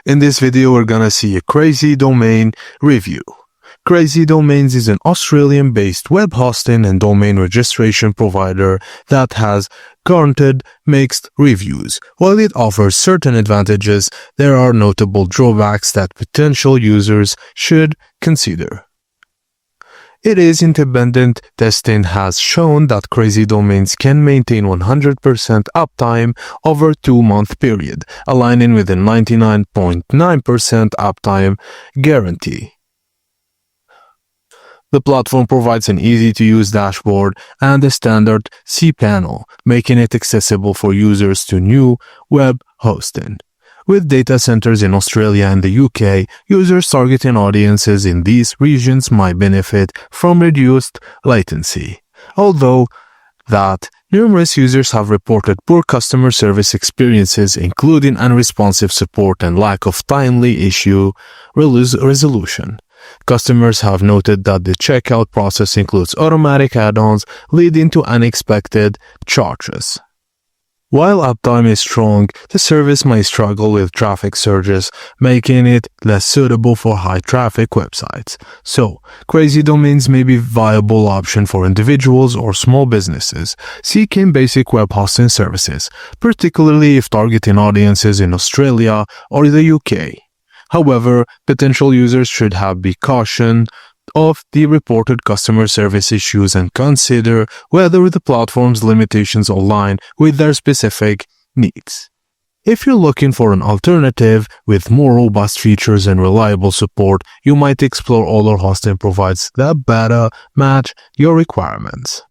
In this video, we're gonna see a Crazy Domain review. Crazy Domains is an Australian-based web hosting and domain registration provider that has garnered mixed reviews. While it offers certain advantages, there are notable drawbacks that potential users should consider. Independent testing has shown that Crazy Domains can maintain 100% uptime over a 2-month period, aligning with a 99.9% uptime guarantee. The platform provides an easy-to-use dashboard and a standard cPanel, making it accessible for users to new web hosting. With data centers in Australia and the UK, users targeting audiences in these regions might benefit from reduced latency. Although numerous users have reported poor customer service experiences, including unresponsive support and lack of timely issue resolution. Customers have noted that the checkout process includes automatic add-ons, leading to unexpected charges. While uptime is strong, the service may struggle with traffic surges, making it less suitable for high-traffic websites. So, Crazy Domains may be a viable option for individuals or small businesses seeking basic web hosting services, particularly if targeting audiences in Australia or the UK. However, potential users should be cautious of the reported customer service issues and consider whether the platform's limitations align with their specific needs. If you're looking for an alternative with more robust features and reliable support, you might explore other hosting providers that better match your requirements.